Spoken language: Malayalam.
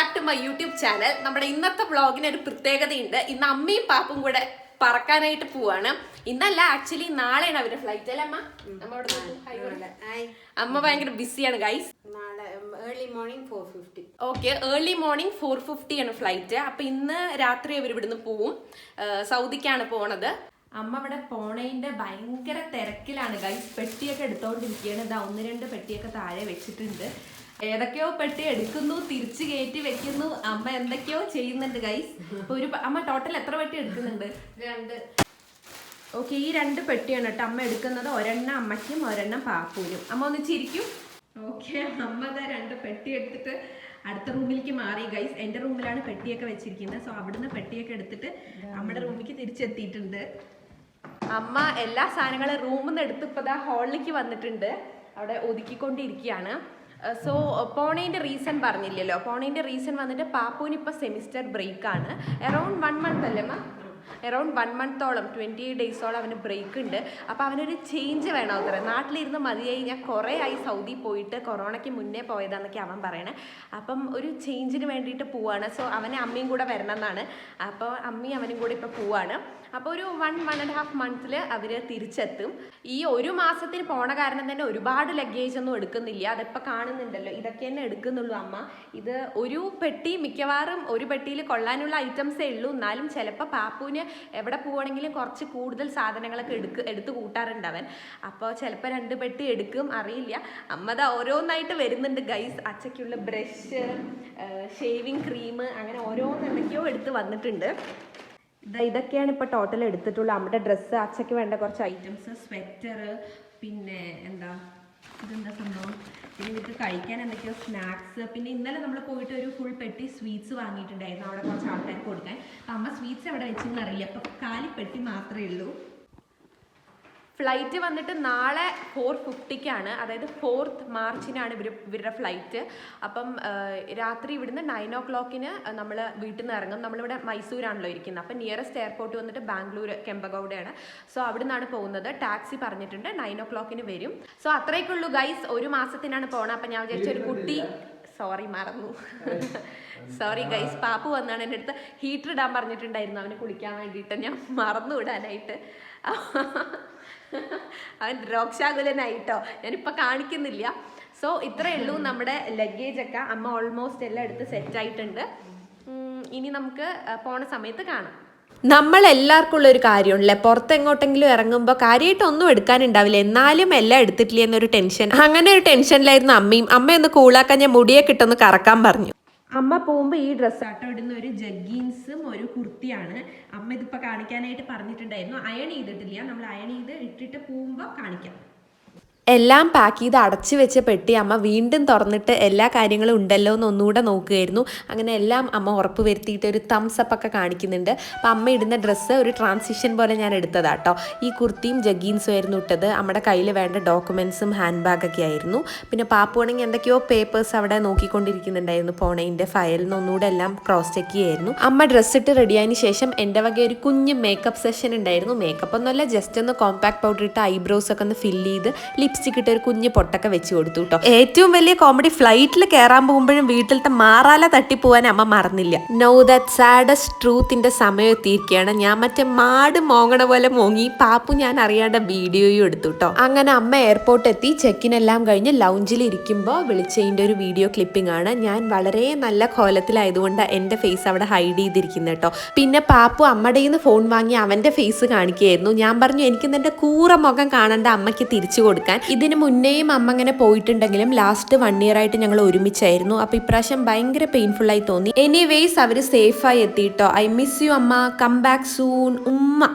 Back to my YouTube channel. നമ്മുടെ ഇന്നത്തെ വ്ളോഗിന് ഒരു പ്രത്യേകതയുണ്ട്. ഇന്ന് അമ്മയും പാപ്പും കൂടെ പറക്കാനായിട്ട് പോവാണ്. ഇന്നല്ല, ആക്ച്വലി നാളെയാണ് അവരുടെ ഫ്ലൈറ്റ് അല്ലേ അമ്മ? അമ്മ ഭയങ്കര ബിസിയാണ് guys. Early morning 4:50. Okay, early morning 4:50 ആണ് ഫ്ലൈറ്റ്. അപ്പൊ ഇന്ന് രാത്രി അവർ ഇവിടുന്ന് പോവും. സൗദിക്കാണ് പോണത്. അമ്മ ഇവിടെ പോണേന്റെ ഭയങ്കര തിരക്കിലാണ് ഗൈസ്. പെട്ടിയൊക്കെ എടുത്തോണ്ടിരിക്കുകയാണ്. ഇതാ 1-2 പെട്ടിയൊക്കെ താഴെ വെച്ചിട്ടുണ്ട്. ഏതൊക്കെയോ പെട്ടി എടുക്കുന്നു, തിരിച്ചു കയറ്റി വെക്കുന്നു. അമ്മ എന്തൊക്കെയോ ചെയ്യുന്നുണ്ട് ഗൈസ്. അമ്മ ടോട്ടൽ എത്ര പെട്ടി എടുക്കുന്നുണ്ട്? 2. ഓക്കെ, ഈ 2 പെട്ടിയാണ് കേട്ടോ അമ്മ എടുക്കുന്നത്. ഒരെണ്ണം അമ്മയ്ക്കും ഒരെണ്ണം പാപ്പൂനും. അമ്മ ഒന്ന് ചിരിക്കും. ഓക്കെ, അമ്മ ഇതാ 2 പെട്ടി എടുത്തിട്ട് അടുത്ത റൂമിലേക്ക് മാറി ഗൈസ്. എൻ്റെ റൂമിലാണ് പെട്ടിയൊക്കെ വെച്ചിരിക്കുന്നത്. സോ അവിടുന്ന് പെട്ടിയൊക്കെ എടുത്തിട്ട് നമ്മുടെ റൂമിലേക്ക് തിരിച്ചെത്തിയിട്ടുണ്ട്. അമ്മ എല്ലാ സാധനങ്ങളും റൂമിൽ നിന്ന് എടുത്ത് ഇപ്പോൾ ദാ ഹാളിലേക്ക് വന്നിട്ടുണ്ട്. അവിടെ ഒതുക്കിക്കൊണ്ടിരിക്കുകയാണ്. സോ പോണേൻ്റെ റീസൺ പറഞ്ഞില്ലല്ലോ. പോണേൻ്റെ റീസൺ വന്നിട്ട് പാപ്പുവിന് ഇപ്പോൾ സെമിസ്റ്റർ ബ്രേക്കാണ്. അറൗണ്ട് 1 മന്ത് അല്ലേ അമ്മ? അറൗണ്ട് 1 മന്തോളം 28 ഡേയ്സോളം അവന് ബ്രേക്ക് ഉണ്ട്. അപ്പോൾ അവനൊരു ചേഞ്ച് വേണം. അത്ര നാട്ടിലിരുന്ന് മതിയായി. ഞാൻ കുറേ ആയി സൗദി പോയിട്ട്, കൊറോണയ്ക്ക് മുന്നേ പോയതാന്നൊക്കെ അവൻ പറയണേ. അപ്പം ഒരു ചേഞ്ചിന് വേണ്ടിയിട്ട് പോവാണ്. സോ അവനെ അമ്മയും കൂടെ വരണം എന്നാണ്. അപ്പോൾ അമ്മയും അവനും കൂടെ ഇപ്പോൾ പോവാണ്. അപ്പോൾ ഒരു 1-1.5 മന്തിൽ അവർ തിരിച്ചെത്തും. ഈ 1 മാസത്തിന് പോണ കാരണം തന്നെ ഒരുപാട് ലഗേജ് ഒന്നും എടുക്കുന്നില്ല. അതിപ്പോൾ കാണുന്നുണ്ടല്ലോ, ഇതൊക്കെ തന്നെ എടുക്കുന്നുള്ളൂ അമ്മ. ഇത് ഒരു പെട്ടി, മിക്കവാറും ഒരു പെട്ടിയിൽ കൊള്ളാനുള്ള ഐറ്റംസേ ഉള്ളൂ. എന്നാലും ചിലപ്പോൾ പാപ്പുവിന് എവിടെ പോവുകയാണെങ്കിലും കുറച്ച് കൂടുതൽ സാധനങ്ങളൊക്കെ എടുത്ത് കൂട്ടാറുണ്ട് അവൻ. അപ്പോൾ ചിലപ്പോൾ 2 പെട്ടി എടുക്കും, അറിയില്ല. അമ്മ ഓരോന്നായിട്ട് വരുന്നുണ്ട് ഗൈസ്. അച്ചയ്ക്കുള്ള ബ്രഷ്, ഷേവിങ് ക്രീം, അങ്ങനെ ഓരോന്നെന്തൊക്കെയോ എടുത്ത് വന്നിട്ടുണ്ട്. ഇതൊക്കെയാണ് ഇപ്പോൾ ടോട്ടൽ എടുത്തിട്ടുള്ളത്. അമ്മയുടെ ഡ്രസ്സ്, അച്ചയ്ക്ക് വേണ്ട കുറച്ച് ഐറ്റംസ്, സ്വെറ്റർ, പിന്നെ ഇതെന്താ സംഭവം, പിന്നെ ഇത് കഴിക്കാൻ എന്തൊക്കെയോ സ്നാക്സ്. പിന്നെ ഇന്നലെ നമ്മൾ പോയിട്ട് ഒരു ഫുൾ പെട്ടി സ്വീറ്റ്സ് വാങ്ങിയിട്ടുണ്ടായിരുന്നു അവിടെ കുറച്ച് ആൾക്കാർക്ക് കൊടുക്കാൻ. അപ്പം അമ്മ സ്വീറ്റ്സ് എവിടെ വെച്ചെന്ന് അറിയില്ല. അപ്പം 4 പെട്ടി മാത്രമേ ഉള്ളൂ. ഫ്ലൈറ്റ് വന്നിട്ട് നാളെ 4:50-ക്കാണ്. അതായത് 4th മാർച്ചിനാണ് ഇവരുടെ ഫ്ലൈറ്റ്. അപ്പം രാത്രി ഇവിടുന്ന് 9 o'clock-ന് നമ്മൾ വീട്ടിൽ നിന്ന് ഇറങ്ങും. നമ്മളിവിടെ മൈസൂരാണല്ലോ ഇരിക്കുന്നത്. അപ്പം നിയറസ്റ്റ് എയർപോർട്ട് വന്നിട്ട് ബാംഗ്ലൂർ കെമ്പഗൌഡയാണ്. സോ അവിടെ നിന്നാണ് പോകുന്നത്. ടാക്സി പറഞ്ഞിട്ടുണ്ട് 9 o'clock-ന് വരും. സോ അത്രയൊക്കെ ഗൈസ്. 1 മാസത്തിനാണ് പോകണം. അപ്പം ഞാൻ വിചാരിച്ച ഒരു കുട്ടി, മറന്നു സോറി ഗൈസ്. പാപ്പു വന്നാണ് എൻ്റെ അടുത്ത് ഹീറ്റർ ഇടാൻ പറഞ്ഞിട്ടുണ്ടായിരുന്നു അവന് കുളിക്കാൻ വേണ്ടിയിട്ട്. ഞാൻ മറന്നു ഇടാനായിട്ട്. അവൻ രോക്ഷാകുലനായിട്ടോ. ഞാനിപ്പോൾ കാണിക്കുന്നില്ല. സോ ഇത്രയേ ഉള്ളൂ നമ്മുടെ ലഗേജൊക്കെ. അമ്മ ഓൾമോസ്റ്റ് എല്ലാം എടുത്ത് സെറ്റായിട്ടുണ്ട്. ഇനി നമുക്ക് പോണ സമയത്ത് കാണാം. നമ്മളെല്ലാവർക്കും ഉള്ളൊരു കാര്യമുണ്ടല്ലേ, പുറത്തെങ്ങോട്ടെങ്കിലും ഇറങ്ങുമ്പോൾ കാര്യമായിട്ടൊന്നും എടുക്കാനുണ്ടാവില്ല, എന്നാലും എല്ലാം എടുത്തിട്ടില്ല എന്നൊരു ടെൻഷൻ. അങ്ങനെ ഒരു ടെൻഷനിലായിരുന്നു അമ്മയും. അമ്മയൊന്ന് കൂളാക്കാൻ ഞാൻ മുടിയൊക്കെ ഇട്ടൊന്ന് കറക്കാൻ പറഞ്ഞു. അമ്മ പോകുമ്പോൾ ഈ ഡ്രസ്സാട്ടോ ഇടുന്ന, ഒരു ജഗ്ഗീൻസും ഒരു കുർത്തിയാണ്. അമ്മ ഇതിപ്പോൾ കാണിക്കാനായിട്ട് പറഞ്ഞിട്ടുണ്ടായിരുന്നു. അയൺ ചെയ്തിട്ടില്ല. നമ്മൾ അയൺ ചെയ്ത് ഇട്ടിട്ട് പോകുമ്പോൾ കാണിക്കാം. എല്ലാം പാക്ക് ചെയ്ത് അടച്ചു വെച്ച പെട്ടി അമ്മ വീണ്ടും തുറന്നിട്ട് എല്ലാ കാര്യങ്ങളും ഉണ്ടല്ലോ എന്ന് ഒന്നുകൂടെ നോക്കുകയായിരുന്നു. അങ്ങനെ എല്ലാം അമ്മ ഉറപ്പ് വരുത്തിയിട്ട് ഒരു തംസ് അപ്പ് ഒക്കെ കാണിക്കുന്നുണ്ട്. അപ്പം അമ്മ ഇടുന്ന ഡ്രസ്സ് ഒരു ട്രാൻസിഷൻ പോലെ ഞാൻ എടുത്തതാട്ടോ. ഈ കുർത്തിയും ജഗ്ഗീൻസും ആയിരുന്നു ഇട്ടത്. നമ്മുടെ കയ്യിൽ വേണ്ട ഡോക്യുമെൻസും ഹാൻഡ് ബാഗൊക്കെ ആയിരുന്നു. പിന്നെ പാപ്പുവാണെങ്കിൽ എന്തൊക്കെയോ പേപ്പേഴ്സ് അവിടെ നോക്കിക്കൊണ്ടിരിക്കുന്നുണ്ടായിരുന്നു. പോണേൻ്റെ ഫയലിൽ നിന്ന് ഒന്നുകൂടെ എല്ലാം ക്രോസ് ചെക്ക് ചെയ്യായിരുന്നു. അമ്മ ഡ്രസ്സ് ഇട്ട് റെഡിയായതിന് ശേഷം എൻ്റെ വക ഒരു കുഞ്ഞ് മേക്കപ്പ് സെഷൻ ഉണ്ടായിരുന്നു. മേക്കപ്പ് ഒന്നുമല്ല, ജസ്റ്റ് ഒന്ന് കോമ്പാക്ട് പൗഡർ ഇട്ട് ഐബ്രോസ് ഒക്കെ ഒന്ന് ഫില്ല് ചെയ്ത് ലിപ്സ്റ്റിക് ഇട്ട് ഒരു കുഞ്ഞ് പൊട്ടൊക്കെ വെച്ച് കൊടുത്തു കേട്ടോ. ഏറ്റവും വലിയ കോമഡി, ഫ്ലൈറ്റിൽ കയറാൻ പോകുമ്പോഴും വീട്ടിലത്തെ മാറാല തട്ടിപ്പോവാൻ അമ്മ മറന്നില്ല. നോ ദാറ്റ് സാഡസ്റ്റ് ട്രൂത്തിന്റെ സമയം എത്തിയിരിക്കുകയാണ്. ഞാൻ മറ്റേ മാട് മോങ്ങണ പോലെ മോങ്ങി. പാപ്പു ഞാൻ അറിയാണ്ട വീഡിയോയും എടുത്തു കേട്ടോ. അങ്ങനെ അമ്മ എയർപോർട്ട് എത്തി. ചെക്കിനെല്ലാം കഴിഞ്ഞ് ലൗഞ്ചിൽ ഇരിക്കുമ്പോൾ വിളിച്ചതിൻ്റെ ഒരു വീഡിയോ ക്ലിപ്പിംഗ് ആണ്. ഞാൻ വളരെ നല്ല കോലത്തിലായതുകൊണ്ട് എൻ്റെ ഫേസ് അവിടെ ഹൈഡ് ചെയ്തിരിക്കുന്നത് കേട്ടോ. പിന്നെ പാപ്പു അമ്മയുടെ നിന്ന് ഫോൺ വാങ്ങി അവൻ്റെ ഫേസ് കാണിക്കുകയായിരുന്നു. ഞാൻ പറഞ്ഞു എനിക്ക് നിന്റെ കൂറ മുഖം കാണേണ്ട, അമ്മയ്ക്ക് തിരിച്ചു കൊടുക്കാൻ. ഇതിന് മുന്നേയും അമ്മ അങ്ങനെ പോയിട്ടുണ്ടെങ്കിലും ലാസ്റ്റ് 1 year ആയിട്ട് ഞങ്ങൾ ഒരുമിച്ചായിരുന്നു. അപ്പോൾ ഇപ്രാവശ്യം ഭയങ്കര പെയിൻഫുള്ളായി തോന്നി. എനിവേയ്സ് അവർ സേഫായി എത്തിയിട്ടോ. ഐ മിസ് യു അമ്മ, കം ബാക്ക് സൂൺ ഉമ്മ.